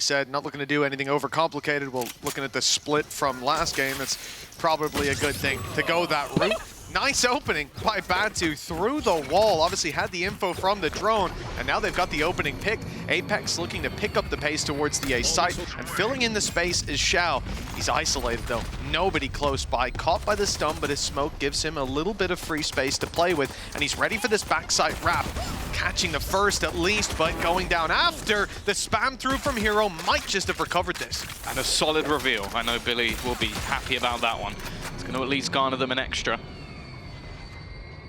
said, not looking to do anything overcomplicated. Well, looking at the split from last game, it's probably a good thing to go that route. Nice opening by Batu through the wall. Obviously had the info from the drone, and now they've got the opening pick. Apeks looking to pick up the pace towards the A site, and filling in the space is Xiao. He's isolated though, nobody close by. Caught by the stun, but his smoke gives him a little bit of free space to play with, and he's ready for this backside wrap. Catching the first at least, but going down after. The spam through from Hero might just have recovered this. And a solid reveal. I know Billy will be happy about that one. It's going to at least garner them an extra.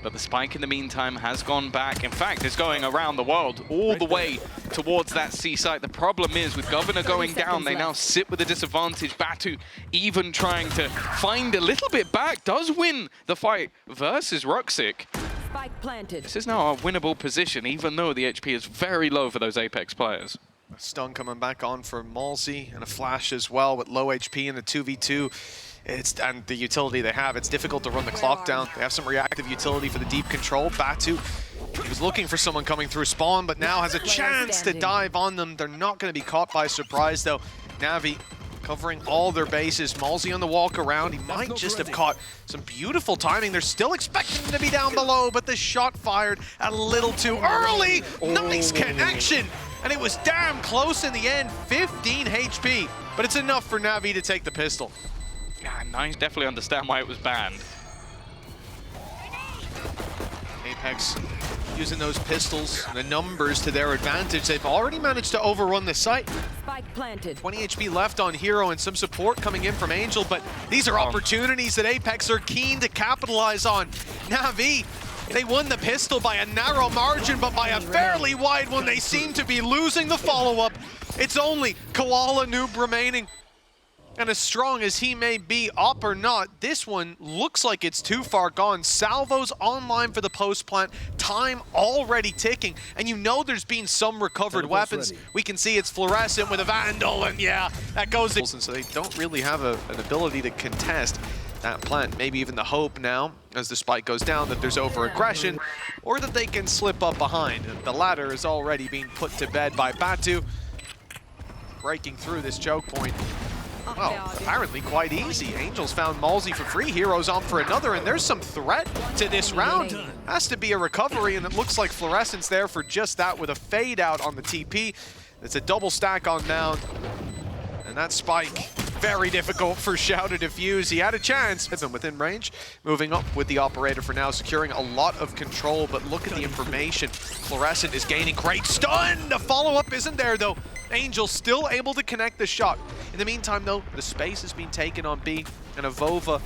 But the spike in the meantime has gone back. In fact, it's going around the world, all the way towards that C site. The problem is, with Governor going down, they now sit with a disadvantage. Batu even trying to find a little bit back, does win the fight versus Ruxic. Spike planted. This is now a winnable position, even though the HP is very low for those Apeks players. A stun coming back on for Malzy, and a flash as well with low HP in the 2v2. And the utility they have, it's difficult to run the clock down. They have some reactive utility for the deep control. Batu, he was looking for someone coming through spawn, but now has a chance to dive on them. They're not going to be caught by surprise, though. Navi covering all their bases. Malzy on the walk around. He might just have caught some beautiful timing. They're still expecting him to be down below, but the shot fired a little too early. Nice connection. And it was damn close in the end. 15 HP, but it's enough for Navi to take the pistol. Yeah, nice. Definitely understand why it was banned. Apeks using those pistols and the numbers to their advantage. They've already managed to overrun the site. Spike planted. 20 HP left on Hero and some support coming in from Angel, but these are opportunities that Apeks are keen to capitalize on. Navi, they won the pistol by a narrow margin, but by a fairly wide one. They seem to be losing the follow-up. It's only Koala Noob remaining. And as strong as he may be, up or not, this one looks like it's too far gone. Salvos online for the post plant, time already ticking, and you know there's been some recovered weapons. We can see it's fluorescent with a Vandal, and yeah, that goes. And so they don't really have an ability to contest that plant. Maybe even the hope now, as the spike goes down, that there's over-aggression, or that they can slip up behind. The latter is already being put to bed by Batu, breaking through this choke point. Well, apparently quite easy. Angels found Malzy for free, Heroes on for another, and there's some threat to this round. Has to be a recovery, and it looks like Fluorescence there for just that with a fade out on the TP. It's a double stack on down. And that spike, very difficult for Xiao to defuse. He had a chance, within range. Moving up with the operator for now, securing a lot of control, but look at the information. Fluorescent is gaining great stun. The follow-up isn't there though. Angel still able to connect the shot. In the meantime though, the space has been taken on B, and Avova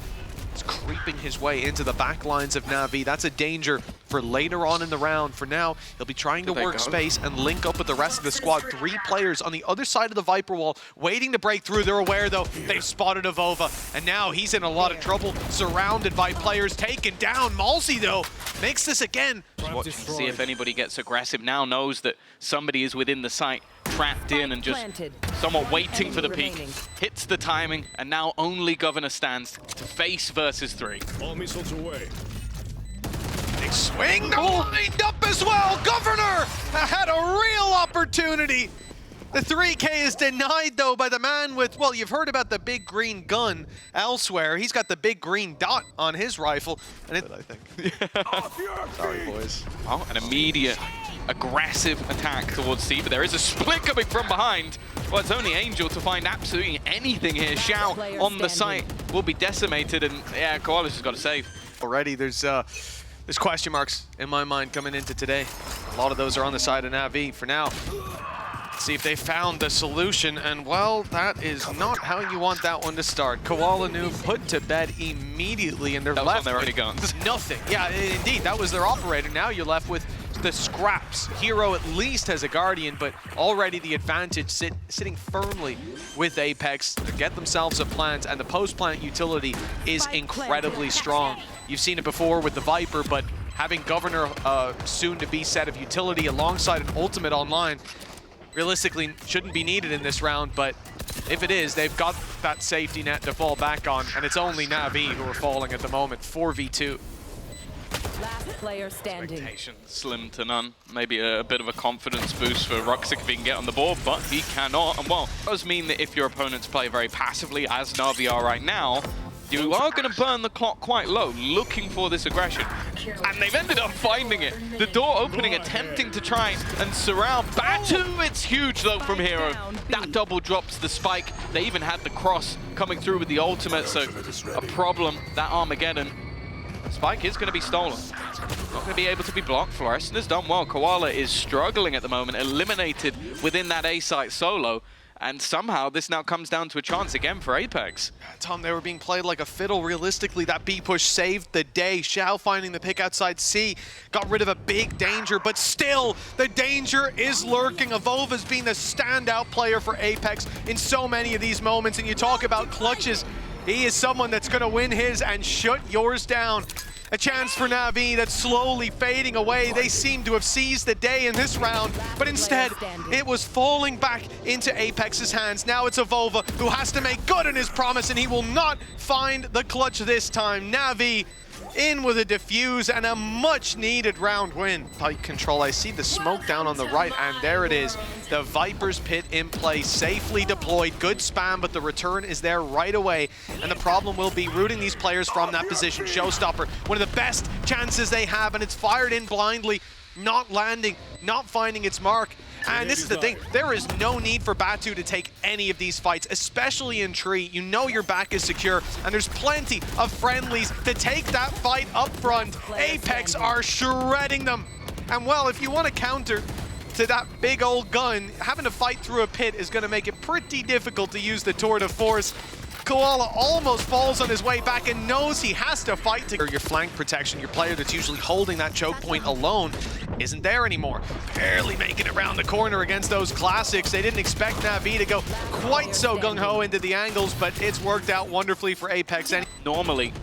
is creeping his way into the back lines of Navi. That's a danger for later on in the round. For now, he'll be trying to work space and link up with the rest of the squad. 3 players on the other side of the Viper wall, waiting to break through. They're aware though, they've spotted Avova, and now he's in a lot of trouble, surrounded by players, taken down. Malzy though, makes this again. Watch, see if anybody gets aggressive. Now knows that somebody is within the site, trapped in and just somewhat waiting for the peak. Hits the timing, and now only Governor stands to face versus 3. All missiles away. Big swing, lined up as well. Governor had a real opportunity. The 3K is denied though by the man with, well, you've heard about the big green gun elsewhere. He's got the big green dot on his rifle, and I think. Sorry, boys. Oh, an immediate aggressive attack towards C, but there is a split coming from behind. Well, it's only Angel to find absolutely anything here. Xiao on the site will be decimated, and yeah, Koalas has got to save. Already there's question marks in my mind coming into today. A lot of those are on the side of NAVI for now. Let's see if they found the solution, and well, that is not how you want that one to start. Koala Noob put to bed immediately, and they're left with guns. Nothing. Yeah, indeed, that was their operator. Now you're left with the scraps. Hero at least has a Guardian, but already the advantage sitting firmly with Apeks to get themselves a plant, and the post-plant utility is incredibly strong. You've seen it before with the Viper, but having Governor soon-to-be set of utility alongside an ultimate online realistically shouldn't be needed in this round, but if it is, they've got that safety net to fall back on, and it's only Navi who are falling at the moment. 4v2. Last player standing. Expectation slim to none. Maybe a bit of a confidence boost for Ruxic if he can get on the board, but he cannot. And well, it does mean that if your opponents play very passively, as NAVI are right now, you are going to burn the clock quite low, looking for this aggression. And they've ended up finding it. The door opening, attempting to try and surround. Batu, it's huge though from Hero. That double drops the spike. They even had the cross coming through with the ultimate, so a problem, that Armageddon. Spike is going to be stolen. Not going to be able to be blocked. Fluorescent has done well. Koala is struggling at the moment, eliminated within that A site solo. And somehow this now comes down to a chance again for Apeks. Tom, they were being played like a fiddle. Realistically, that B push saved the day. Xiao finding the pick outside C, got rid of a big danger, but still, the danger is lurking. Evolva's being the standout player for Apeks in so many of these moments, and you talk about clutches. He is someone that's going to win his and shut yours down. A chance for NAVI that's slowly fading away. They seem to have seized the day in this round, but instead, it was falling back into Apex's hands. Now it's Evolva who has to make good on his promise, and he will not find the clutch this time. NAVI in with a defuse and a much-needed round win. Tight control, I see the smoke down on the right, and there it is. The Viper's Pit in place, safely deployed, good spam, but the return is there right away. And the problem will be rooting these players from that position. Showstopper, one of the best chances they have, and it's fired in blindly, not landing, not finding its mark. And this is the thing, there is no need for Batu to take any of these fights, especially in Tree. You know your back is secure, and there's plenty of friendlies to take that fight up front. Apeks are shredding them. And well, if you want to counter to that big old gun, having to fight through a pit is going to make it pretty difficult to use the tour de force. Koala almost falls on his way back and knows he has to fight to your flank protection. Your player that's usually holding that choke point alone isn't there anymore. Barely making it around the corner against those classics. They didn't expect NAVI to go quite so gung-ho into the angles, but it's worked out wonderfully for Apeks. And normally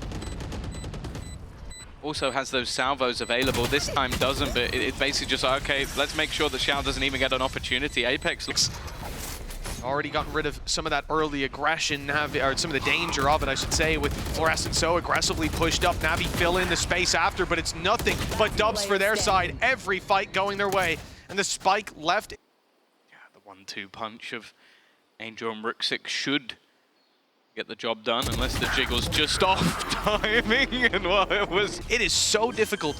also has those salvos available. This time doesn't, but it's basically just, okay, let's make sure that Xiao doesn't even get an opportunity. Apeks looks... already gotten rid of some of that early aggression, or some of the danger of it, I should say, with Fluorescent so aggressively pushed up. NAVI fill in the space after, but it's nothing but dubs for their side. Every fight going their way, and the spike left. Yeah, the 1-2 punch of Angel and Ruxic should get the job done, unless the jiggle's just off timing, and well, it is so difficult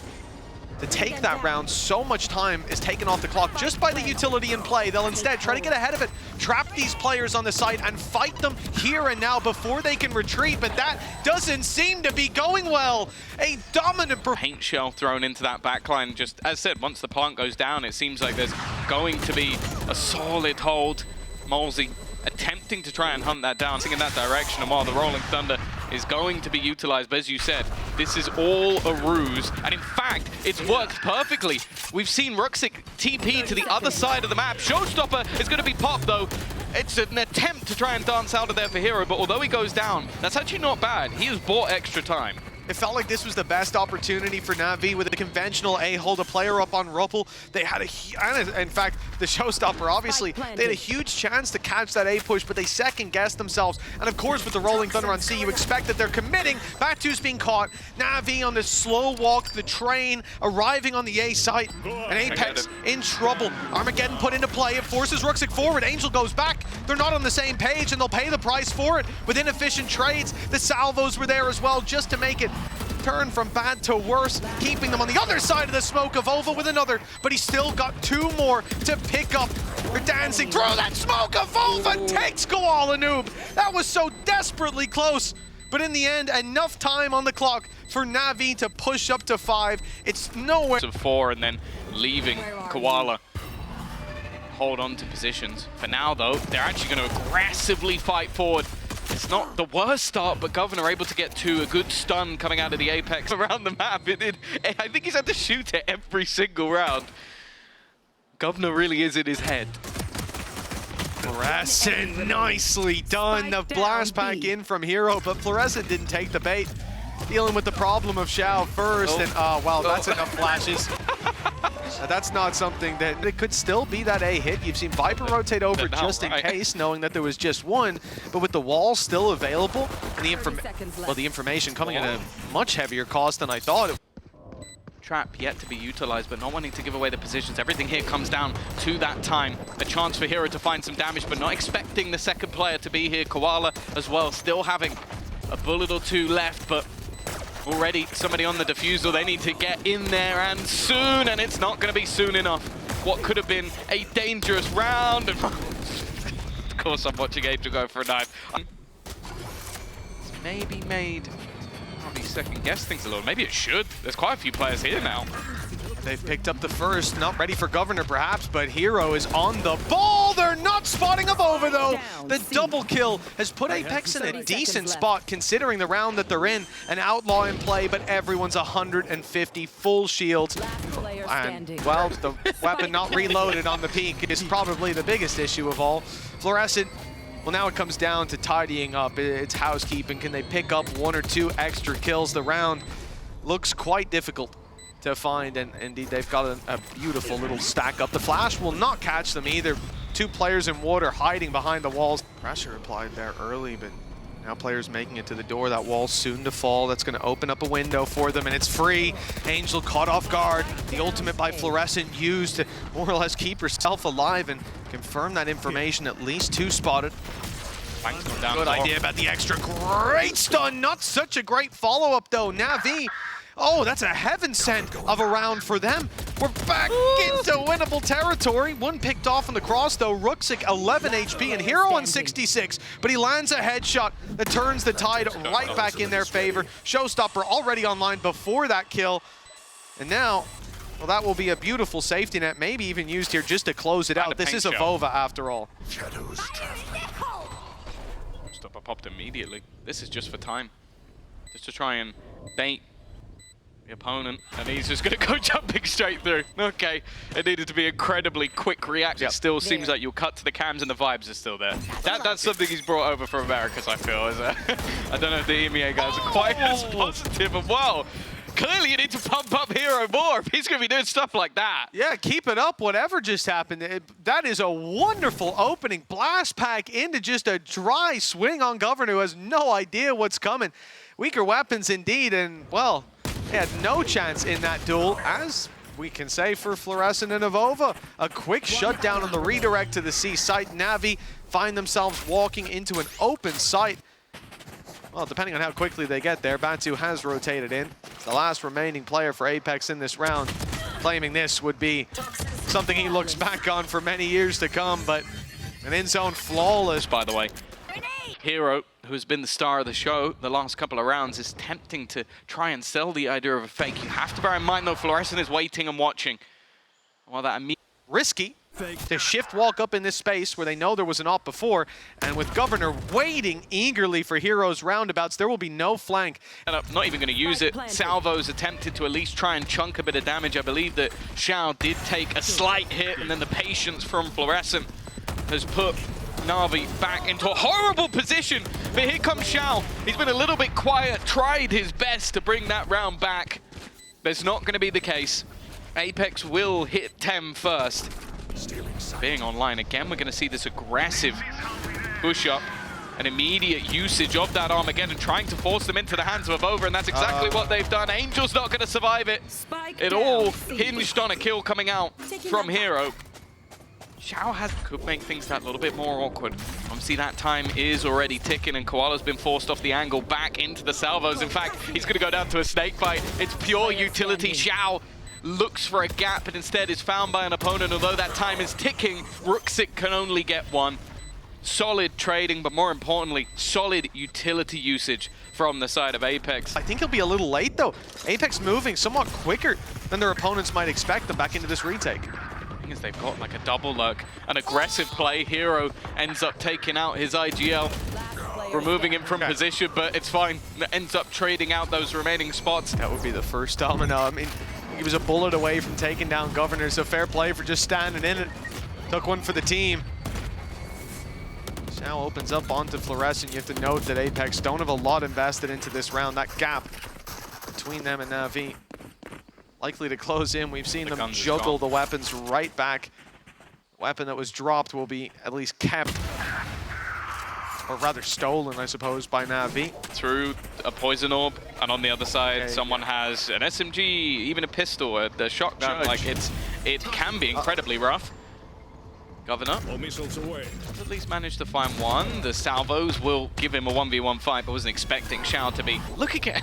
to take that round. So much time is taken off the clock just by the utility in play. They'll instead try to get ahead of it, trap these players on the site, and fight them here and now before they can retreat, but that doesn't seem to be going well. A dominant paint shell thrown into that backline. Just as I said, once the plant goes down, it seems like there's going to be a solid hold. Molesy attempting to try and hunt that down, in that direction, and while the Rolling Thunder is going to be utilized, but as you said, this is all a ruse, and in fact, it's worked perfectly. We've seen Ruxic TP to the other side of the map. Showstopper is going to be popped, though. It's an attempt to try and dance out of there for Hero, but although he goes down, that's actually not bad. He has bought extra time. It felt like this was the best opportunity for NAVI with a conventional A hold a player up on Ruppel. They had in fact, the Showstopper, obviously, they had a huge chance to catch that A push, but they second-guessed themselves. And of course, with the Rolling Thunder on C, you expect that they're committing. Batu's being caught. NAVI on the slow walk, the train, arriving on the A site. And Apeks in trouble. Armageddon put into play. It forces Ruxic forward. Angel goes back. They're not on the same page, and they'll pay the price for it with inefficient trades. The salvos were there as well, just to make it turn from bad to worse, keeping them on the other side of the smoke. Evolva with another, but he's still got 2 more to pick up. They're dancing through that smoke. Evolva takes Koala Noob. That was so desperately close, but in the end, enough time on the clock for NAVI to push up to 5. It's nowhere. Of 4 and then leaving Koala hold on to positions. For now, though, they're actually going to aggressively fight forward. It's not the worst start, but Governor able to get 2, a good stun coming out of the Apeks around the map. I think he's had to shoot it every single round. Governor really is in his head. Fluorescent, nicely done. The blast pack in from Hero, but Fluorescent didn't take the bait. Dealing with the problem of Xiao first, and wow, that's enough flashes. That's not something that it could still be that A hit. You've seen Viper rotate over just in case, knowing that there was just one, but with the wall still available, and the information coming at a much heavier cost than I thought. trap yet to be utilized, but not wanting to give away the positions. Everything here comes down to that time. A chance for Hero to find some damage, but not expecting the second player to be here. Koala as well, still having a bullet or two left, but already somebody on the defusal. They need to get in there and soon, and it's not going to be soon enough. What could have been a dangerous round. Of course, I'm watching Angel go for a dive. It's maybe made probably second guess things a little. Maybe it should. There's quite a few players here now. They've picked up the first, not ready for Governor perhaps, but Hero is on the ball. They're not spotting Avova though. The double kill has put Apeks in a decent spot considering the round that they're in. An Outlaw in play, but everyone's 150 full shields. And, well, the weapon not reloaded on the peak is probably the biggest issue of all. Fluorescent, well, now it comes down to tidying up. It's housekeeping. Can they pick up 1 or 2 extra kills? The round looks quite difficult to find, and indeed they've got a beautiful little stack up. The flash will not catch them either. 2 players in water hiding behind the walls. Pressure applied there early, but now players making it to the door. That wall soon to fall. That's going to open up a window for them, and it's free. Angel caught off guard. The ultimate by Fluorescent used to more or less keep herself alive and confirm that information. At least 2 spotted. Good idea about the extra. Great stun. Not such a great follow-up though. NAVI. Oh, that's a heaven sent of a round for them. We're back into winnable territory. 1 picked off on the cross, though. Rooksik, 11 HP, and Hero on 66. But he lands a headshot that turns the tide right back in their favor. Showstopper already online before that kill. And now, well, that will be a beautiful safety net, maybe even used here just to close it out. This is Avova after all. Stopper popped immediately. This is just for time. Just to try and bait the opponent, and he's just going to go jumping straight through. Okay, it needed to be incredibly quick reaction. It still seems like you'll cut to the cams and the vibes are still there. That's something he's brought over from Americas, I feel. I don't know if the EMEA guys are quite as positive as well. Clearly you need to pump up Hero more if he's going to be doing stuff like that. Yeah, keep it up, whatever just happened. That is a wonderful opening. Blast pack into just a dry swing on Governor who has no idea what's coming. Weaker weapons indeed, and well, they had no chance in that duel, as we can say for Fluorescent and Avova. A quick shutdown on the redirect to the C site. NAVI find themselves walking into an open site. Well, depending on how quickly they get there, Batu has rotated in. It's the last remaining player for Apeks in this round. Claiming this would be something he looks back on for many years to come, but an in-zone flawless, by the way. Hero, who's been the star of the show the last couple of rounds, is tempting to try and sell the idea of a fake. You have to bear in mind, though, Fluorescent is waiting and watching. Well, that risky to shift walk up in this space where they know there was an op before, and with Governor waiting eagerly for Hero's roundabouts, there will be no flank. Not even going to use it. Salvo's attempted to at least try and chunk a bit of damage. I believe that Xiao did take a slight hit, and then the patience from Fluorescent has put NAVI back into a horrible position. But here comes Xiao. He's been a little bit quiet, tried his best to bring that round back. That's not going to be the case. Apeks will hit Tem first. Being online again, we're going to see this aggressive push up, an immediate usage of that Armageddon, trying to force them into the hands of Avova, and that's exactly what they've done. Angel's not going to survive it. It all hinged on a kill coming out from Hero. Xiao could make things that little bit more awkward. Obviously that time is already ticking, and Koala's been forced off the angle back into the salvos. In fact, he's going to go down to a snake bite. It's pure utility. Xiao looks for a gap, but instead is found by an opponent. Although that time is ticking, Rooksik can only get one. Solid trading, but more importantly, solid utility usage from the side of Apeks. I think he'll be a little late though. Apeks moving somewhat quicker than their opponents might expect them back into this retake. Is they've got like a double lurk, an aggressive play. Hero ends up taking out his IGL, removing him from position, but it's fine. Ends up trading out those remaining spots. That would be the first domino. I mean, he was a bullet away from taking down Governor, so fair play for just standing in it. Took one for the team. Now opens up onto Fluorescent. You have to note that Apeks don't have a lot invested into this round. That gap between them and NAVI likely to close in. We've seen them juggle the weapons right back. Weapon that was dropped will be at least kept. or rather stolen, I suppose, by NAVI. Through a poison orb, and on the other side, someone has an SMG, even a pistol, a shotgun. Like it can be incredibly rough. Governor at least managed to find one. The salvos will give him a 1v1 fight, but wasn't expecting Shao to be. Look again.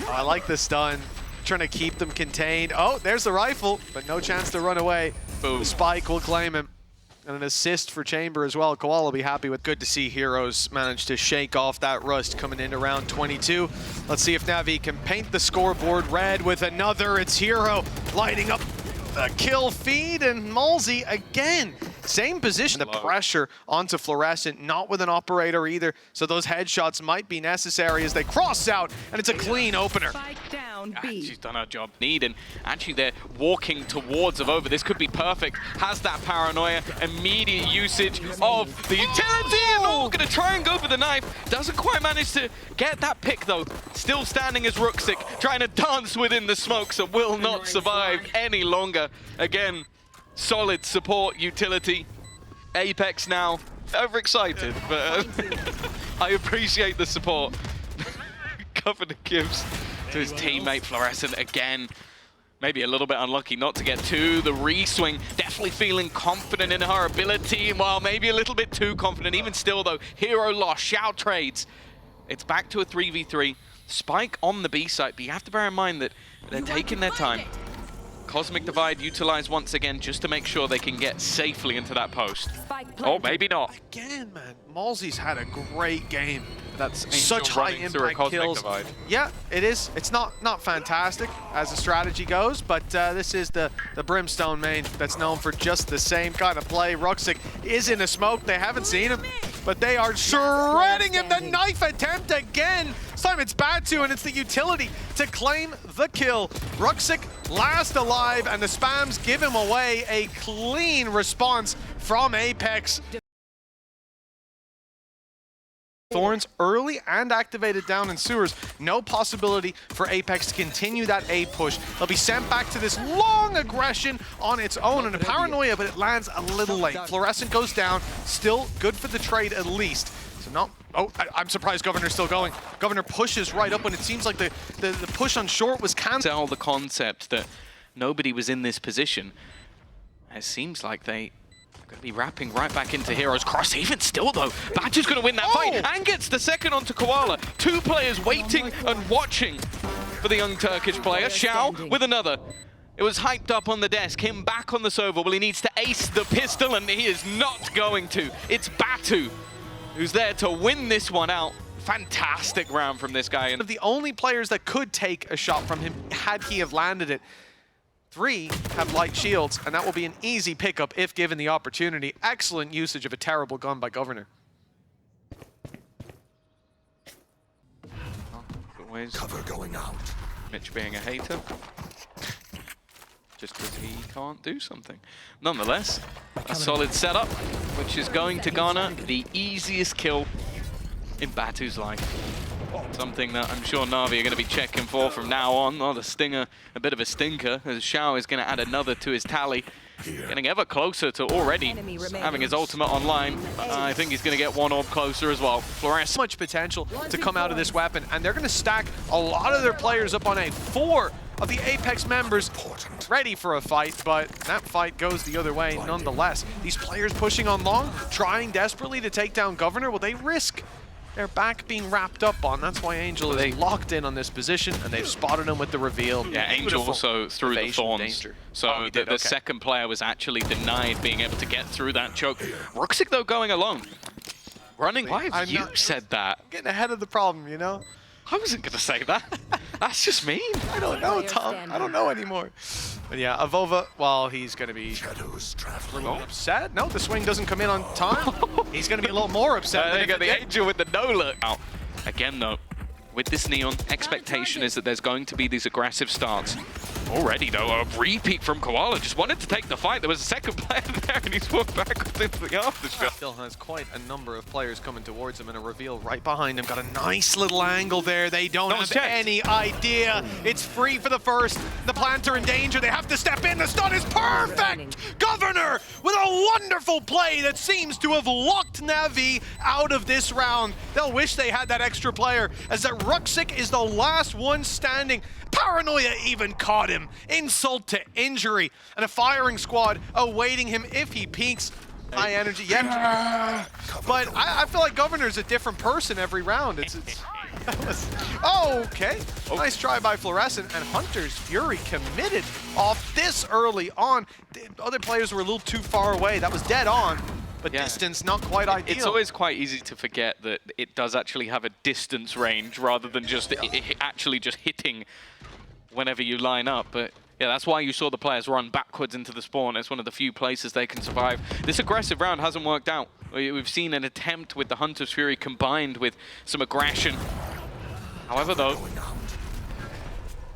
I like the stun. Trying to keep them contained. Oh, there's the rifle, but no chance to run away. Boom. The spike will claim him. And an assist for Chamber as well. Koala will be happy with. Good to see Heroes manage to shake off that rust coming into round 22. Let's see if NAVI can paint the scoreboard red with another. It's Hero lighting up the kill feed, and Malsey again. Same position. The pressure onto Fluorescent, not with an operator either. So those headshots might be necessary as they cross out, and it's a clean opener. She's done her job. And actually they're walking towards Avova. This could be perfect. Has that paranoia. Immediate usage of the utility. And gonna try and go for the knife. Doesn't quite manage to get that pick though. Still standing as Ruxic, trying to dance within the smoke, so will not survive any longer. Again, solid support utility. Apeks now overexcited, but I appreciate the support. Governor gives to his teammate Fluorescent again. Maybe a little bit unlucky not to get to the re-swing. Definitely feeling confident in her ability. Well, maybe a little bit too confident. Even still though, Hero lost, Shao trades. It's back to a 3v3. Spike on the B site, but you have to bear in mind that they're taking their time. Cosmic Divide utilized once again just to make sure they can get safely into that post. Oh, maybe not. Again, man, Malsey's had a great game. That's such high impact kills. Divide. Yeah, it is. It's not fantastic as the strategy goes, but this is the Brimstone main that's known for just the same kind of play. Ruxic is in a smoke. They haven't seen him, but they are shredding him. The knife attempt again. This time it's Batu, and it's the utility to claim the kill. Ruxic last alive, and the spams give him away. A clean response from Apeks. Thorns early and activated down in sewers. No possibility for Apeks to continue that A push. They'll be sent back to this long aggression on its own, and a paranoia, but it lands a little late. Fluorescent goes down, still good for the trade at least. So not, oh, I'm surprised Governor's still going. Governor pushes right up when it seems like the push on short was canceled. Tell the concept that nobody was in this position. It seems like they going to be wrapping right back into Heroes. Cross even still though. Batu's going to win that fight and gets the second onto Koala. Two players waiting and watching for the young Turkish player. Shao with another. It was hyped up on the desk. Him back on the Sova. Well, he needs to ace the pistol, and he is not going to. It's Batu who's there to win this one out. Fantastic round from this guy. One of the only players that could take a shot from him had he have landed it. 3 have light shields, and that will be an easy pickup if given the opportunity. Excellent usage of a terrible gun by Governor. Always cover going out. Mitch being a hater. Just because he can't do something. Nonetheless, a solid setup, which is going to garner the easiest kill in Batu's life. Something that I'm sure NAVI are going to be checking for from now on. Not a stinger, a bit of a stinker, as Shao is going to add another to his tally. Getting ever closer to already having his ultimate online. I think he's going to get one orb closer as well. Fluorescent. Much potential to come out of this weapon, and they're going to stack a lot of their players up on A. 4 of the Apeks members ready for a fight, but that fight goes the other way nonetheless. These players pushing on long, trying desperately to take down Governor. Will they risk their back being wrapped up on? That's why Angel is locked in on this position, and they've spotted him with the reveal. Yeah, Angel also threw the thorns. Danger. So the second player was actually denied being able to get through that choke. Ruxic, though, going alone. Running. Why have you said that? I'm getting ahead of the problem, you know? I wasn't going to say that. That's just mean. I don't know, Tom. I don't know anymore. But yeah, Avova, well, he's going to be a little upset. No, the swing doesn't come in on time. He's going to be a little more upset. Then you got the Angel with the no-look. Out. Again, though, with this Neon, expectation is that there's going to be these aggressive starts. Already, though, a repeat from Koala. Just wanted to take the fight. There was a second player there, and he's walked backwards into the aftershock. Still has quite a number of players coming towards him, and a reveal right behind him. Got a nice little angle there. They don't have any idea. It's free for the first. The planter in danger. They have to step in. The stun is perfect. Governor with a wonderful play that seems to have locked NAVI out of this round. They'll wish they had that extra player, as that Ruxic is the last one standing. Paranoia even caught him. Insult to injury. And a firing squad awaiting him if he peaks. High energy, yeah. But I feel like Governor's a different person every round. Okay. Nice try by Fluorescent, and Hunter's Fury committed off this early on. The other players were a little too far away. That was dead on, but distance not quite ideal. It's always quite easy to forget that it does actually have a distance range rather than just actually just hitting whenever you line up. But yeah, that's why you saw the players run backwards into the spawn. It's one of the few places they can survive. This aggressive round hasn't worked out. We've seen an attempt with the Hunter's Fury combined with some aggression. However, though,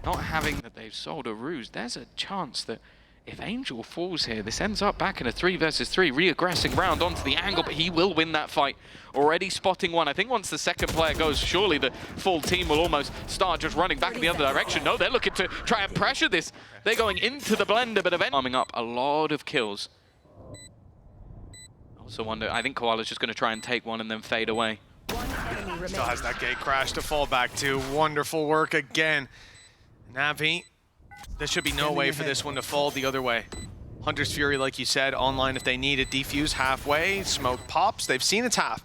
not having that they've sold a ruse, there's a chance that if Angel falls here, this ends up back in a 3 versus 3 re-aggressing round onto the angle, but he will win that fight. Already spotting one. I think once the second player goes, surely the full team will almost start just running back in the other direction. No, they're looking to try and pressure this. They're going into the blender, but eventually farming up a lot of kills. Also wonder, I think Koala's just going to try and take one and then fade away. Still has that gate crash to fall back to. Wonderful work again. NAVI, there should be no way for this one to fall the other way. Hunter's Fury, like you said, online if they need it. Defuse halfway, smoke pops. They've seen it's half.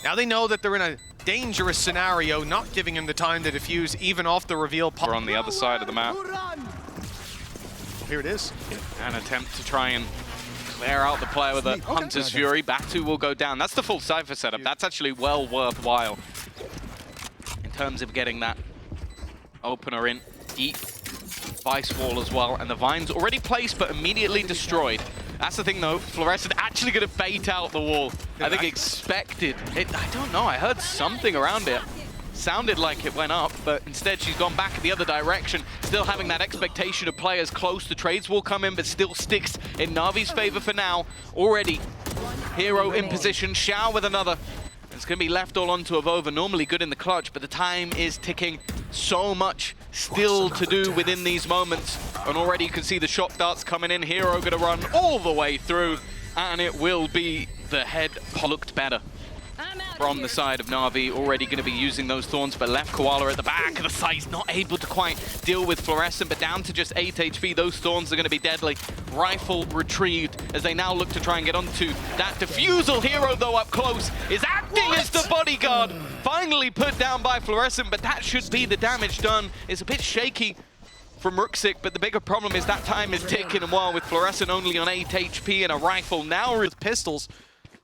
Now they know that they're in a dangerous scenario, not giving him the time to defuse even off the reveal pop. We're on the other side of the map. Here it is. An attempt to try and clear out the player with a Hunter's Fury. Batu will go down. That's the full Cypher setup. That's actually well worthwhile in terms of getting that opener in deep. Vice wall as well, and the Vine's already placed but immediately destroyed. That's the thing though, Fluorescent actually going to bait out the wall. I think expected. I don't know, I heard something around it. Sounded like it went up, but instead she's gone back in the other direction, still having that expectation of players close. The trades will come in, but still sticks in Navi's favor for now. Already, Hero in position, Xiao with another. It's going to be left all onto Avova, normally good in the clutch, but the time is ticking. So much still to do within these moments. And already you can see the shock darts coming in. Hero going to run all the way through, and it will be the head looked better from the side of Navi. Already going to be using those thorns, but left Koala at the back of the site, not able to quite deal with Fluorescent, but down to just 8 HP. Those thorns are going to be deadly. Rifle retrieved as they now look to try and get onto that defusal. Hero, though, up close, is acting as the bodyguard. Finally put down by Fluorescent, but that should be the damage done. It's a bit shaky from Ruxic, but the bigger problem is that time is ticking, and while with Fluorescent only on 8 HP and a rifle now with pistols.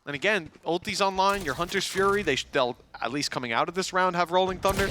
And again, ulti's online, your Hunter's Fury, they'll, at least coming out of this round, have Rolling Thunder,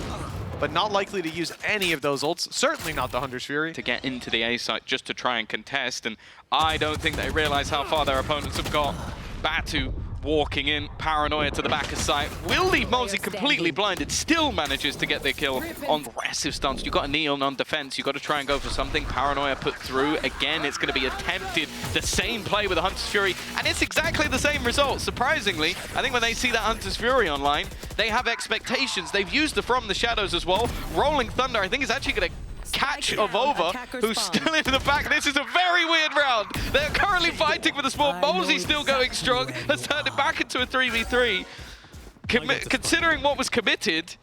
but not likely to use any of those ults, certainly not the Hunter's Fury. To get into the A site just to try and contest, and I don't think they realize how far their opponents have got. Batu walking in, Paranoia to the back of sight. Will leave Mosey completely blinded, still manages to get their kill on aggressive stunts. You've got a Neon on defense, you've got to try and go for something. Paranoia put through. Again, it's going to be attempted. The same play with the Hunter's Fury, and it's exactly the same result. Surprisingly, I think when they see that Hunter's Fury online, they have expectations. They've used the From the Shadows as well. Rolling Thunder, I think, is actually going to catch Avova, who's still in the back. This is a very weird round. They're currently fighting for the spawn. Mosey still going strong, has turned it back into a 3v3. Considering what was committed,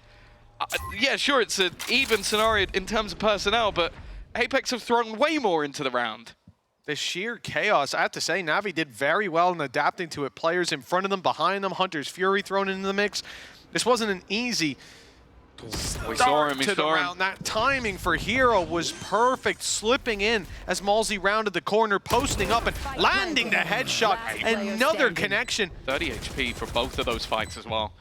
yeah, sure, it's an even scenario in terms of personnel, but Apeks have thrown way more into the round. The sheer chaos, I have to say, Navi did very well in adapting to it. Players in front of them, behind them, Hunter's Fury thrown into the mix. This wasn't an easy We saw him, That timing for Hero was perfect, slipping in as Malsey rounded the corner, posting up and landing the headshot. Another connection. 30 HP for both of those fights as well.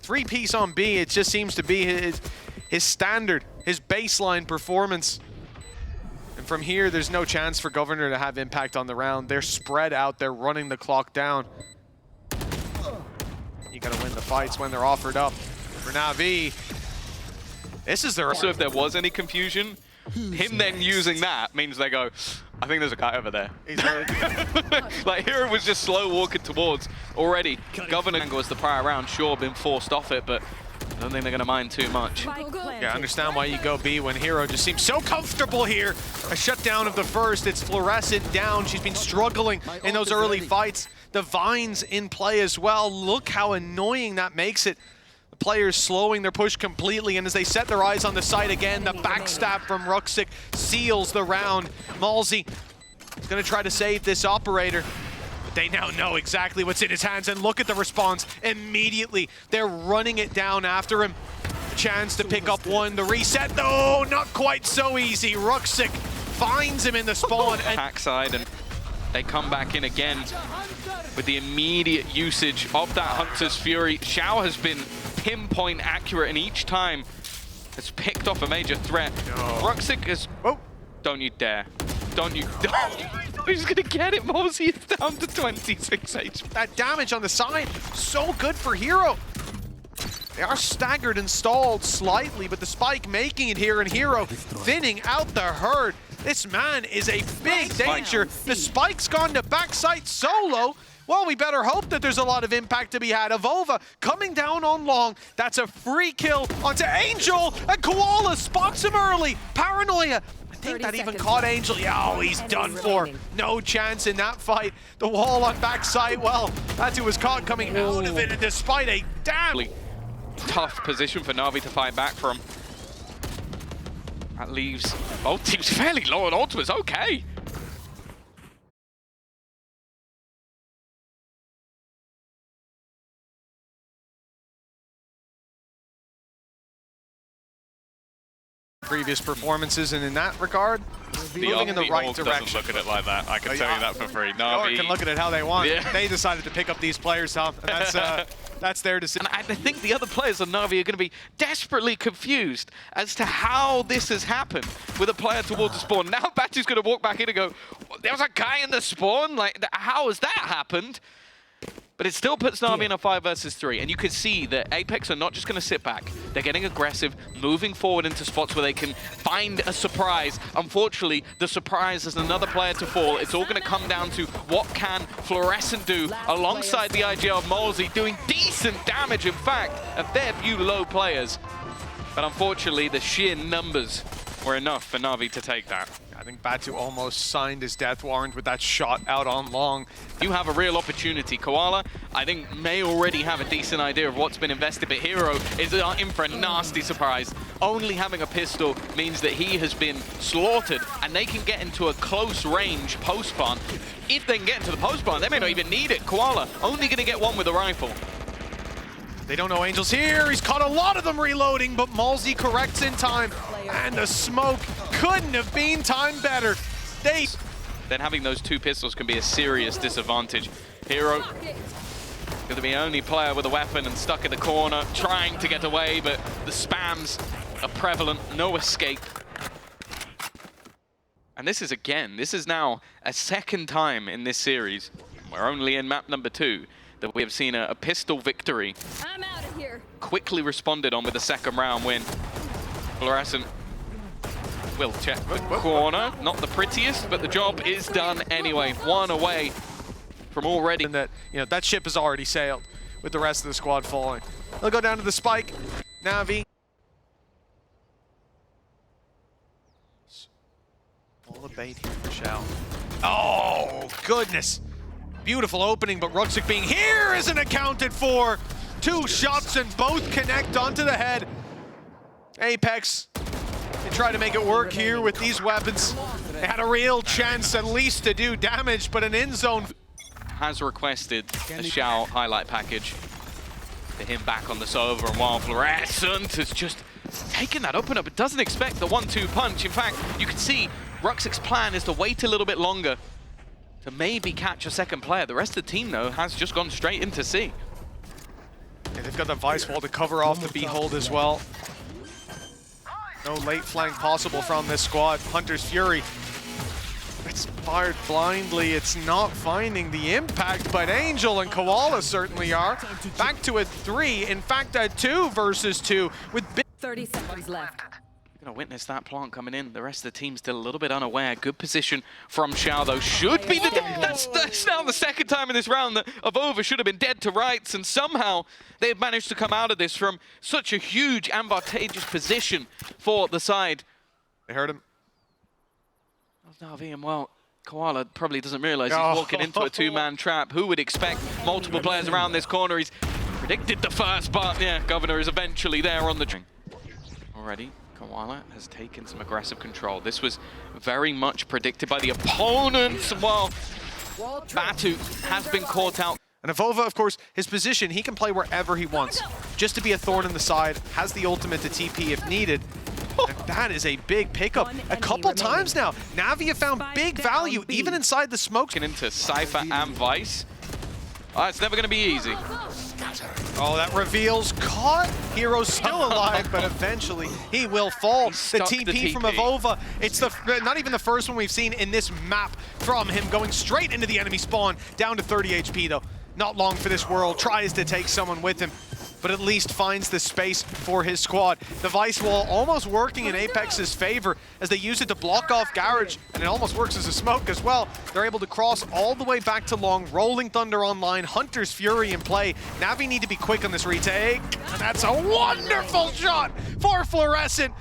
3-piece on B, it just seems to be his standard, his baseline performance. And from here, there's no chance for Governor to have impact on the round. They're spread out, they're running the clock down. You gotta win the fights when they're offered up. For Navi, this is their... So if there was any confusion, Him then using that means they go, I think there's a guy over there. Like, Hero was just slow walking towards already. Governor angle was the prior round, sure, been forced off it, but I don't think they're going to mind too much. Yeah, I understand why you go B when Hero just seems so comfortable here. A shutdown of the first. It's Fluorescent down. She's been struggling in those early fights. The Vines in play as well. Look how annoying that makes it. The players slowing their push completely, and as they set their eyes on the site again, the backstab from Ruxic seals the round. Malzy is going to try to save this operator. They now know exactly what's in his hands, and look at the response immediately. They're running it down after him. Chance to pick up one. The reset, though, not quite so easy. Ruxic finds him in the spawn. Backside, and they come back in again with the immediate usage of that Hunter's Fury. Xiao has been pinpoint accurate, and each time has picked off a major threat. Ruxic is... Oh, don't you dare. Don't you... He's gonna get it, Malzy. It's down to 26 HP. That damage on the side, so good for Hero. They are staggered and stalled slightly, but the spike making it here, and Hero thinning out the herd. This man is a big danger. The spike's gone to backside solo. Well, we better hope that there's a lot of impact to be had. Avova coming down on long. That's a free kill onto Angel, and Koala spots him early. Paranoia. I think that even caught Angel. Yeah, oh, he's done for. No chance in that fight. The wall on backside, well, that's who was caught coming out of it, and despite a damn tough position for NAVI to fight back from. That leaves both teams fairly low on ultimates. Okay. previous performances, and in that regard, moving in the right direction. Doesn't look at it like that. I can tell you that for free. NAVI can look at it how they want. Yeah. They decided to pick up these players, Tom. And that's their decision. And I think the other players on NAVI are going to be desperately confused as to how this has happened with a player towards the spawn. Now Batu's going to walk back in and go, there was a guy in the spawn? Like, how has that happened? But it still puts NAVI in a 5 versus 3, and you can see that Apeks are not just going to sit back. They're getting aggressive, moving forward into spots where they can find a surprise. Unfortunately, the surprise is another player to fall. It's all going to come down to what can Fluorescent do alongside the IGL of Malzy, doing decent damage, in fact, a fair few low players. But unfortunately, the sheer numbers were enough for NAVI to take that. I think Batu almost signed his death warrant with that shot out on long. You have a real opportunity. Koala, I think, may already have a decent idea of what's been invested, but Hero is in for a nasty surprise. Only having a pistol means that he has been slaughtered, and they can get into a close range post-plant. If they can get into the post-plant, they may not even need it. Koala, only going to get one with a rifle. They don't know Angel's here. He's caught a lot of them reloading, but Malzy corrects in time. And the smoke couldn't have been timed better. Then having those two pistols can be a serious disadvantage. Hero going to be the only player with a weapon and stuck in the corner, trying to get away, but the spams are prevalent. No escape. And this is now a second time in this series. We're only in map number 2. That we have seen a pistol victory. I'm out of here. Quickly responded on with the second round win. Fluorescent will check the corner. Not the prettiest, but the job is done anyway. One away from already. And that ship has already sailed with the rest of the squad falling. They'll go down to the spike. NAVI. All the bait here for Xiao. Oh, goodness. Beautiful opening, but Ruxic being here isn't accounted for. 2 shots and both connect onto the head. Apeks, they try to make it work here with these weapons. They had a real chance at least to do damage, but an end zone. Has requested a Xiao highlight package to him back on the server, and while Fluorescent has just taken that opener, but doesn't expect the 1-2 punch. In fact, you can see Ruxic's plan is to wait a little bit longer to maybe catch a second player. The rest of the team, though, has just gone straight into C. Yeah, they've got the Vice wall to cover off the B-hold as well. No late flank possible from this squad. Hunter's Fury. It's fired blindly. It's not finding the impact, but Angel and Koala certainly are. Back to a 3, in fact a 2 versus 2 with 30 seconds left. Gonna witness that plant coming in. The rest of the team still a little bit unaware. Good position from Xiao, though. Should be the... That's now the second time in this round that Avova should have been dead to rights, and somehow they've managed to come out of this from such a huge, advantageous position for the side. They heard him. NAVI, and well, Koala probably doesn't realize he's walking into a two-man trap. Who would expect multiple players around this corner? He's predicted the first, but yeah, Governor is eventually there on the string. Already. Koala has taken some aggressive control. This was very much predicted by the opponents. Well, Batu has been caught out. And Avova, of course, his position, he can play wherever he wants. Just to be a thorn in the side, has the ultimate to TP if needed. And that is a big pickup. A couple times now, Navi have found big value, even inside the smoke. Into Cypher and Vice. Oh, it's never going to be easy. Oh, that reveals caught. Hero's still alive, but eventually he will fall. The TP from Avova. It's not even the first one we've seen in this map from him, going straight into the enemy spawn. Down to 30 HP though. Not long for this world. Tries to take someone with him, but at least finds the space for his squad. The Vice wall almost working in Apex's favor as they use it to block off Garage, and it almost works as a smoke as well. They're able to cross all the way back to long. Rolling Thunder online, Hunter's Fury in play. Navi need to be quick on this retake, and that's a wonderful shot for Fluorescent.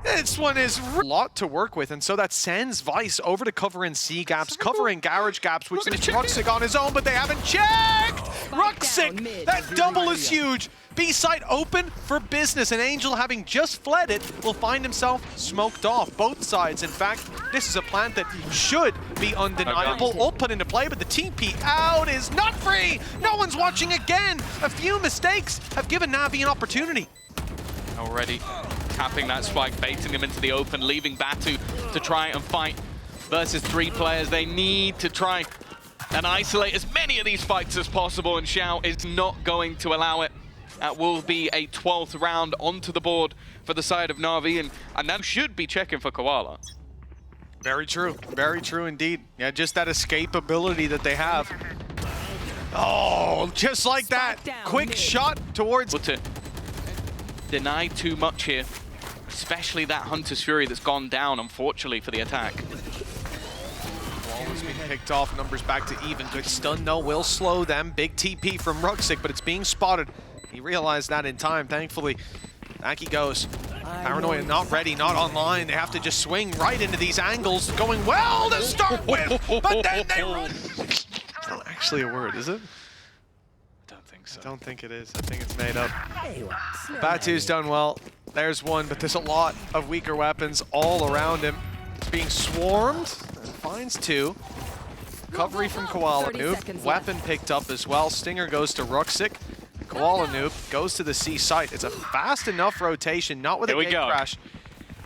This one is a lot to work with, and so that sends Vice over to cover in C gaps, covering Garage gaps, which is Ruxic on his own, but they haven't checked! Ruxic, that double is huge. B-site open for business, and Angel, having just fled it, will find himself smoked off. Both sides, in fact, this is a plant that should be undeniable. All put into play, but the TP out is not free! No one's watching again! A few mistakes have given Navi an opportunity. Already tapping that spike, baiting him into the open, leaving Batu to try and fight versus 3 players. They need to try and isolate as many of these fights as possible, and Xiao is not going to allow it. That will be a 12th round onto the board for the side of Navi, and that should be checking for Koala. Very true indeed. Yeah, just that escapability that they have. Oh, just like that. Quick shot towards... To deny too much here, especially that Hunter's Fury that's gone down, unfortunately, for the attack. Wall has been picked off, numbers back to even. Good stun, though, will slow them. Big TP from Ruxic, but it's being spotted. He realized that in time, thankfully. Back he goes. Paranoia not ready, not online. They have to just swing right into these angles. Going well to start with, but then they run. It's not actually a word, is it? I don't think so. I don't think it is. I think it's made up. Batu's done well. There's one, but there's a lot of weaker weapons all around him. It's being swarmed and finds 2. Recovery from Koala Noob. Weapon picked up as well. Stinger goes to Ruxic. Koala Noob goes to the C site. It's a fast enough rotation, not with a gate crash.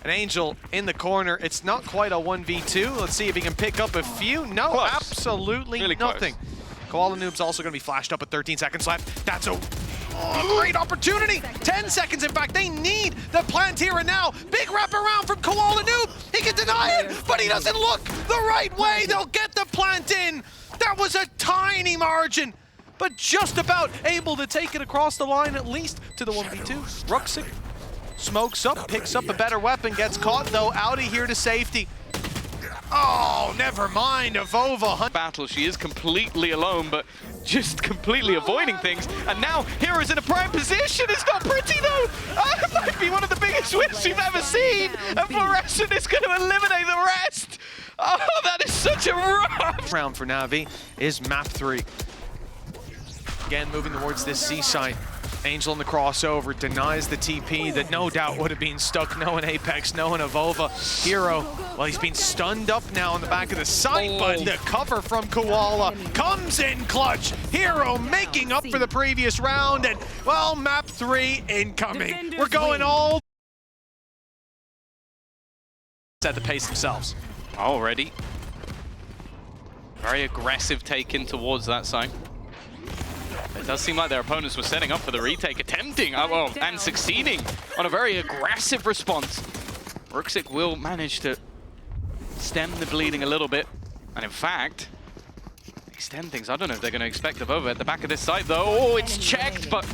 An Angel in the corner. It's not quite a 1v2. Let's see if he can pick up a few. No, close. Absolutely really nothing. Close. Koala Noob's also going to be flashed up with 13 seconds left. That's a great opportunity. 10 seconds, in fact. They need the plant here and now. Big wraparound from Koala Noob. He can deny it, but he doesn't look the right way. They'll get the plant in. That was a tiny margin, but just about able to take it across the line, at least to the 1v2. Ruxic smokes up, picks up a better weapon, gets caught though, out of here to safety. Oh, never mind, Avova. Battle, she is completely alone, but just completely avoiding things. And now Hero's in a prime position. It's not pretty though. It might be one of the biggest wins we've ever seen. And Fluorescent is going to eliminate the rest. Oh, that is such a rough round for Navi is map 3. Again, moving towards this C site. Angel in the crossover denies the TP that no doubt would have been stuck. No one Apeks, no one Avova. Hero, well, he's been stunned up now on the back of the site, but the cover from Koala comes in clutch. Hero making up for the previous round, and well, map 3 incoming. We're going all at the pace themselves. Already. Very aggressive take in towards that side. It does seem like their opponents were setting up for the retake, attempting, and succeeding on a very aggressive response. Ruxic will manage to stem the bleeding a little bit, and in fact, extend things. I don't know if they're going to expect Avova at the back of this site, though. Oh, it's checked, but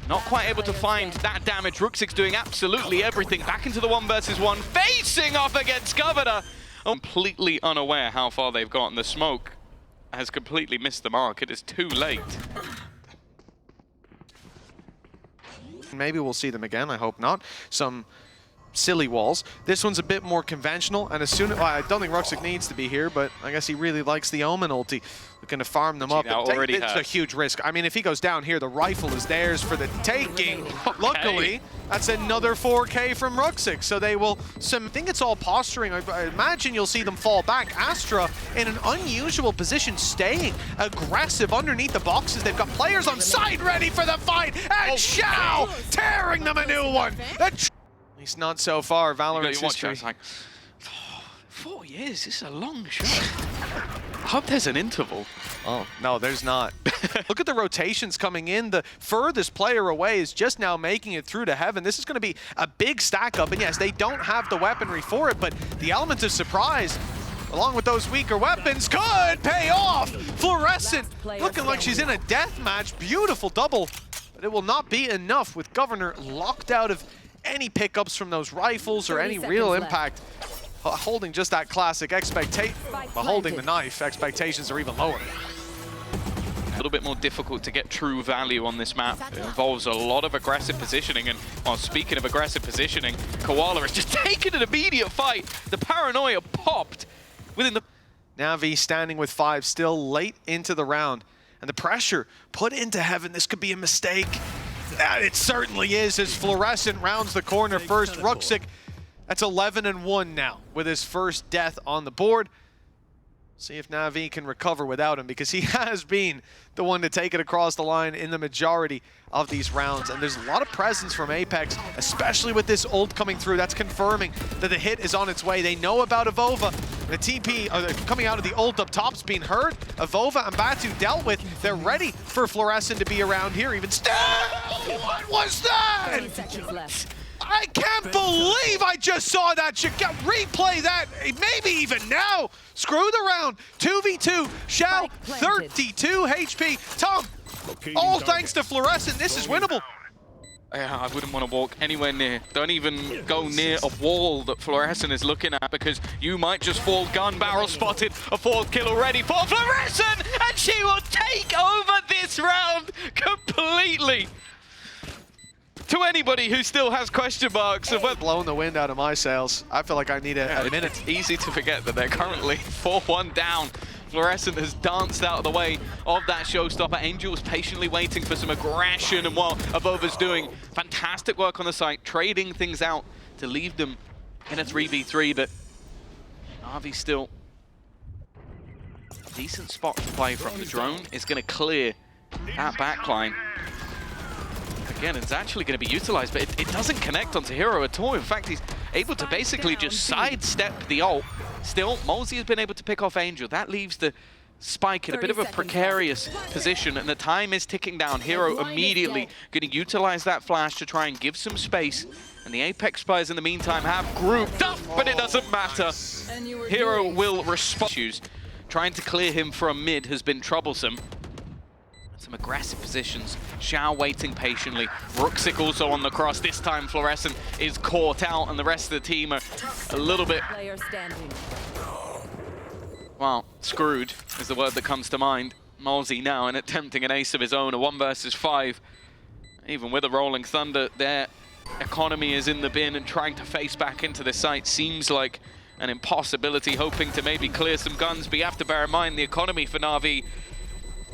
Not quite able to find that damage. Ruxik's doing absolutely everything. Back into the 1 versus 1, facing off against Governor. Completely unaware how far they've gotten. The smoke has completely missed the mark. It is too late. Maybe we'll see them again, I hope not. Some silly walls. This one's a bit more conventional, and as soon as, well, I don't think Ruxik needs to be here, but I guess he really likes the Omen ulti. Looking to farm them up. It's a huge risk. I mean, if he goes down here, the rifle is theirs for the taking. Okay. Luckily, that's another 4K from Ruxik, so they will, I think it's all posturing. I imagine you'll see them fall back. Astra in an unusual position, staying aggressive underneath the boxes. They've got players on side ready for the fight, and Shao tearing them a new one. At least not so far. Valorant's history. It's like, 4 years, this is a long shot. I hope there's an interval. Oh, no, there's not. Look at the rotations coming in. The furthest player away is just now making it through to heaven. This is going to be a big stack up. And yes, they don't have the weaponry for it, but the element of surprise, along with those weaker weapons, could pay off. Fluorescent looking like she's in a death match. Beautiful double, but it will not be enough with Governor locked out of any pickups from those rifles or any real impact. Holding just that classic expectation, but holding the knife, expectations are even lower. A little bit more difficult to get true value on this map. It involves a lot of aggressive positioning, and well, speaking of aggressive positioning, Koala has just taken an immediate fight. The paranoia popped within the... NAVI standing with 5 still late into the round, and the pressure put into heaven. This could be a mistake. It certainly is, as Fluorescent rounds the corner first. Ruxik, that's 11-1 now with his first death on the board. See if NAVI can recover without him, because he has been the one to take it across the line in the majority of these rounds. And there's a lot of presence from Apeks, especially with this ult coming through. That's confirming that the hit is on its way. They know about Avova. The TP coming out of the ult up top's being heard. Avova and Batu dealt with. They're ready for Fluorescent to be around here. Even still, what was that? 30 seconds left. I can't believe I just saw that. You got replay that, maybe even now. Screw the round. 2v2. Shao, 32 HP. Tom, all thanks to Fluorescent. This is winnable. Yeah, I wouldn't want to walk anywhere near. Don't even go near a wall that Fluorescent is looking at, because you might just fall gun barrel spotted. A 4th kill already for Fluorescent, and she will take over this round completely. To anybody who still has question marks of whether... Blowing the wind out of my sails. I feel like I need a minute. It's easy to forget that they're currently 4-1 down. Fluorescent has danced out of the way of that showstopper. Angel's patiently waiting for some aggression, and while Avova's doing fantastic work on the site, trading things out to leave them in a 3v3, but NAVI still a decent spot to play from. The drone is going to clear that backline. Again, it's actually going to be utilized, but it doesn't connect onto Hero at all. In fact, he's able to basically just sidestep the ult. Still, Molzy has been able to pick off Angel. That leaves the Spike in a bit of a precarious position, and the time is ticking down. Hero immediately going to utilize that flash to try and give some space. And the Apeks players in the meantime have grouped up, but it doesn't matter. Hero will respond. Trying to clear him from mid has been troublesome. Some aggressive positions. Shao waiting patiently. Ruxik also on the cross. This time Fluorescent is caught out, and the rest of the team are a little bit... well, screwed is the word that comes to mind. Molzy now in attempting an ace of his own, a 1 versus 5. Even with a Rolling Thunder, their economy is in the bin, and trying to face back into the site seems like an impossibility, hoping to maybe clear some guns. But you have to bear in mind the economy for NAVI.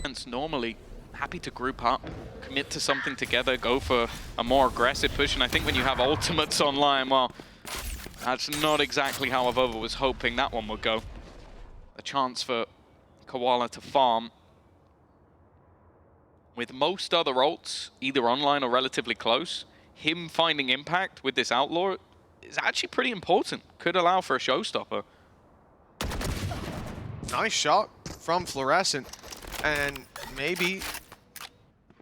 And it's normally happy to group up, commit to something together, go for a more aggressive push. And I think when you have ultimates online, well, that's not exactly how Avova was hoping that one would go. A chance for Koala to farm. With most other ults, either online or relatively close, him finding impact with this Outlaw is actually pretty important. Could allow for a showstopper. Nice shot from Fluorescent. And maybe,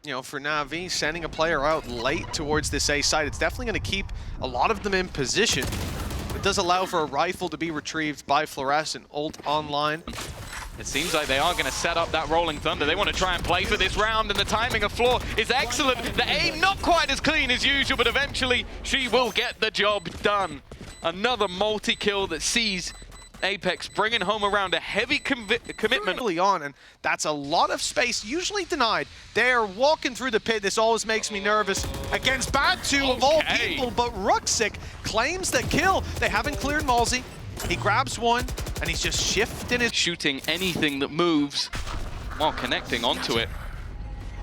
you know, for NAVI, sending a player out late towards this A site, it's definitely going to keep a lot of them in position. It does allow for a rifle to be retrieved by Fluorescent. Ult online. It seems like they are going to set up that Rolling Thunder. They want to try and play for this round, and the timing of Floor is excellent. The aim not quite as clean as usual, but eventually she will get the job done. Another multi-kill that sees Apeks bringing home around a heavy commitment early on, and that's a lot of space usually denied. They're walking through the pit. This always makes me nervous against Batu of all people, but Ruxic claims the kill. They haven't cleared Malzy. He grabs one, and he's just shifting his... Shooting anything that moves while connecting onto it.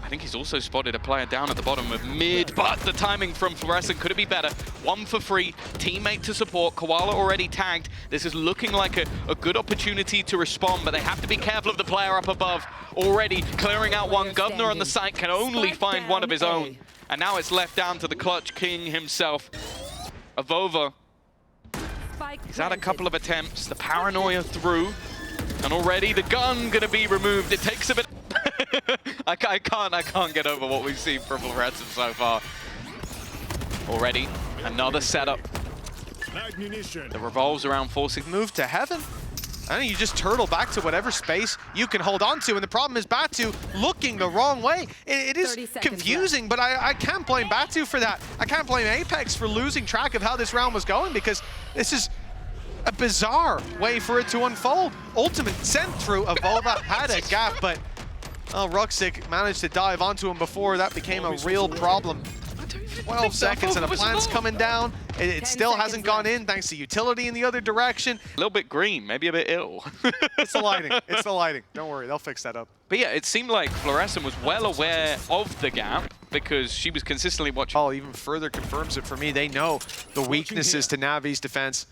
I think he's also spotted a player down at the bottom of mid, but the timing from Fluorescent could it be better? 1 for free, teammate to support, Koala already tagged. This is looking like a good opportunity to respond, but they have to be careful of the player up above. Already clearing out one. Governor on the site can only find one of his own. And now it's left down to the clutch king himself. Avova. He's had a couple of attempts, the paranoia through, and already the gun gonna be removed. It takes a bit. I can't get over what we've seen from Fluorescent so far. Already another setup that revolves around forcing move to heaven. I think you just turtle back to whatever space you can hold on to, and the problem is Batu looking the wrong way. It is confusing, but I can't blame Batu for that. I can't blame Apeks for losing track of how this round was going, because this is a bizarre way for it to unfold. Ultimate sent through, Avova had a gap, but Ruxic managed to dive onto him before that became a real problem. 12 seconds and the plant's coming down. It still hasn't gone in thanks to utility in the other direction. A little bit green, maybe a bit ill. It's the lighting. It's the lighting. Don't worry, they'll fix that up. But yeah, it seemed like Fluorescent was well aware of the gap because she was consistently watching. Oh, even further confirms it for me. They know the weaknesses to Navi's defense.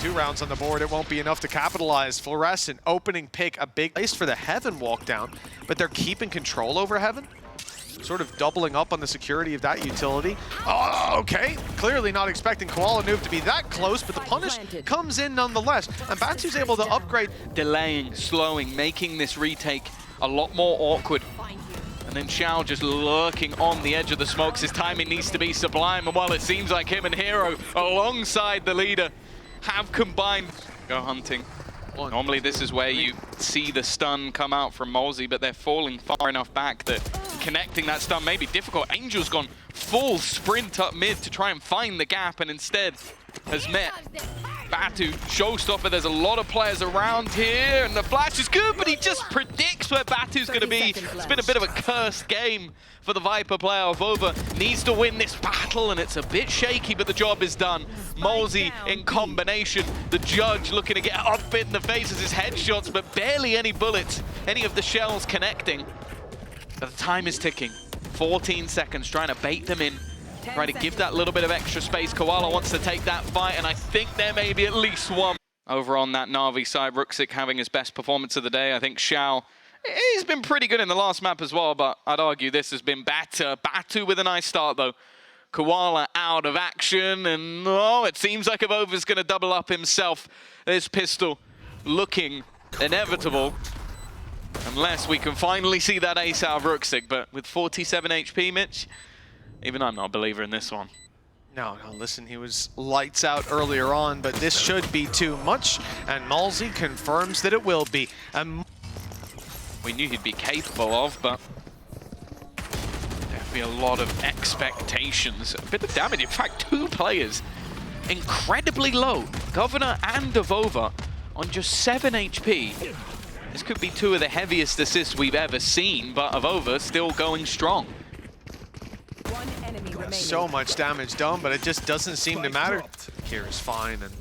2 rounds on the board, it won't be enough to capitalize. Fluorescent opening pick, a big place for the Heaven walk down, but they're keeping control over Heaven. Sort of doubling up on the security of that utility. Oh, okay. Clearly not expecting Koala Noob to be that close, but the punish comes in nonetheless. And Batu's able to upgrade. Delaying, slowing, making this retake a lot more awkward. And then Xiao just lurking on the edge of the smokes. His timing needs to be sublime. And while it seems like him and Hero, alongside the leader, have combined. Go hunting. Normally this is where you see the stun come out from Malzy, but they're falling far enough back that connecting that stun may be difficult. Angel's gone full sprint up mid to try and find the gap, and instead has met Batu. Showstopper, there's a lot of players around here, and the flash is good, but he just predicts where Batu's going to be. It's been a bit of a cursed game for the Viper player. Avova needs to win this battle, and it's a bit shaky, but the job is done. Malzy in combination. The judge looking to get up in the face as his headshots, but barely any bullets, any of the shells connecting. But the time is ticking. 14 seconds, trying to bait them in. Try to give that little bit of extra space. Koala wants to take that fight, and I think there may be at least one. Over on that Navi side, Ruxic having his best performance of the day. I think Xiao, he's been pretty good in the last map as well, but I'd argue this has been better. Batu with a nice start, though. Koala out of action, and oh, it seems like Avova's going to double up himself. This pistol looking inevitable. Unless we can finally see that ace out of Ruxic, but with 47 HP, Mitch, even I'm not a believer in this one. No, listen, he was lights out earlier on, but this should be too much, and Malzy confirms that it will be. We knew he'd be capable of, but there'd be a lot of expectations. A bit of damage. In fact, 2 players incredibly low, Governor and Avova, on just 7 HP. This could be 2 of the heaviest assists we've ever seen, but Avova still going strong. So much damage done, but it just doesn't seem to matter. Kira's fine, and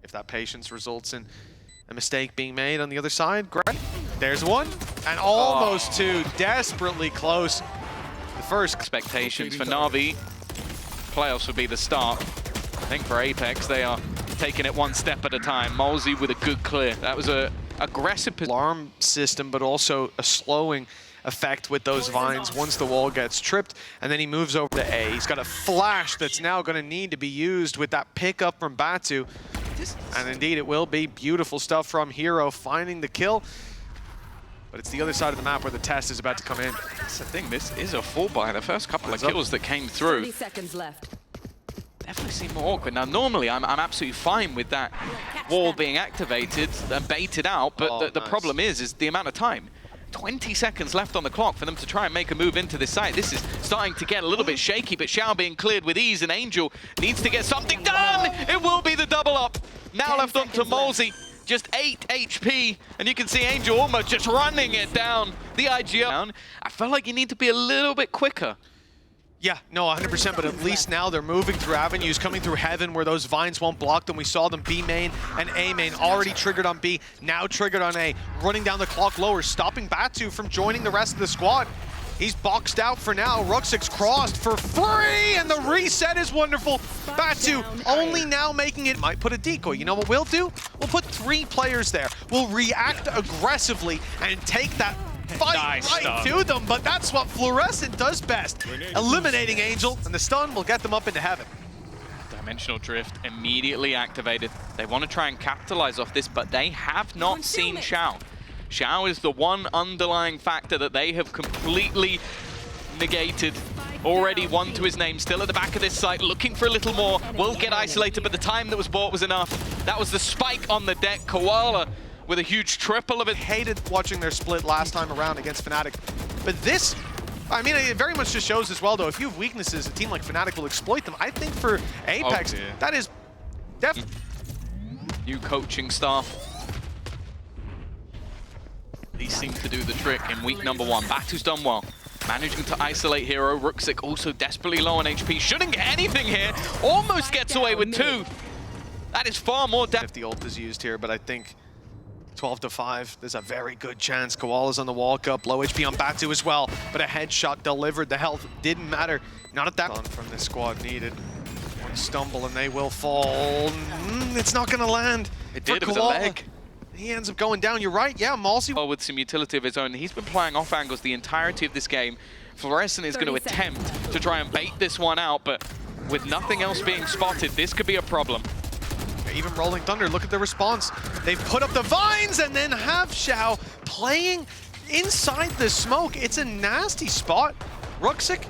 if that patience results in a mistake being made on the other side, great. There's one, and almost 2, desperately close. The first expectations for Navi. Playoffs would be the start. I think for Apeks, they are taking it one step at a time. Malzy with a good clear. That was a aggressive alarm system, but also a slowing effect with those vines once the wall gets tripped, and then he moves over to A. He's got a flash that's now going to need to be used with that pickup from Batu, and indeed it will be. Beautiful stuff from Hero finding the kill, but it's the other side of the map where the test is about to come in. That's the thing, this is a full buy. The first couple of kills that came through, 30 seconds left. definitely seem more awkward. Now, normally, I'm absolutely fine with that wall being activated and baited out, but the problem is the amount of time. 20 seconds left on the clock for them to try and make a move into this site. This is starting to get a little bit shaky, but Xiao being cleared with ease, and Angel needs to get something done! It will be the double up! Now left on to Molsey. Just 8 HP, and you can see Angel almost just running it down. The IGL. I felt like you need to be a little bit quicker. Yeah, no, 100%, but at least now they're moving through avenues, coming through heaven where those vines won't block them. We saw them B main and A main, already triggered on B, now triggered on A, running down the clock lower, stopping Batu from joining the rest of the squad. He's boxed out for now. Rucksack's crossed for free, and the reset is wonderful. Batu only now making it. Might put a decoy. You know what we'll do? We'll put 3 players there. We'll react aggressively and take that fight right to them, but that's what Fluorescent does best. Eliminating Angel, and the stun will get them up into heaven. Dimensional Drift immediately activated. They want to try and capitalize off this, but they have not seen Xiao. Xiao is the one underlying factor that they have completely negated. Already 1 to his name, still at the back of this site, looking for a little more. Will get isolated, but the time that was bought was enough. That was the spike on the deck. Koala with a huge triple of it. Hated watching their split last time around against Fnatic. But this, I mean, it very much just shows as well, though, if you have weaknesses, a team like Fnatic will exploit them. I think for Apeks, that is definitely... New coaching staff. These seem to do the trick in week number 1. Batu's done well. Managing to isolate Hero. Rucksack also desperately low on HP. Shouldn't get anything here. Almost gets away with 2. That is far more depth. If the ult is used here, but I think 12 to 5, there's a very good chance. Koala's on the walk up, low HP on Batu as well, but a headshot delivered. The health didn't matter. Not at that. From this squad needed. One stumble and they will fall. It's not gonna land. It did, it was a leg. He ends up going down. You're right. Yeah, Malsey. Well, with some utility of his own, he's been playing off angles the entirety of this game. Fluorescent is going to attempt to try and bait this one out, but with nothing else being spotted, this could be a problem. Even Rolling Thunder, look at the response. They've put up the vines and then have Xiao playing inside the smoke. It's a nasty spot. Rucksack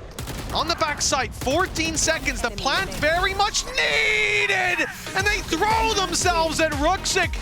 on the backside, 14 seconds. The plant very much needed, and they throw themselves at Rucksack.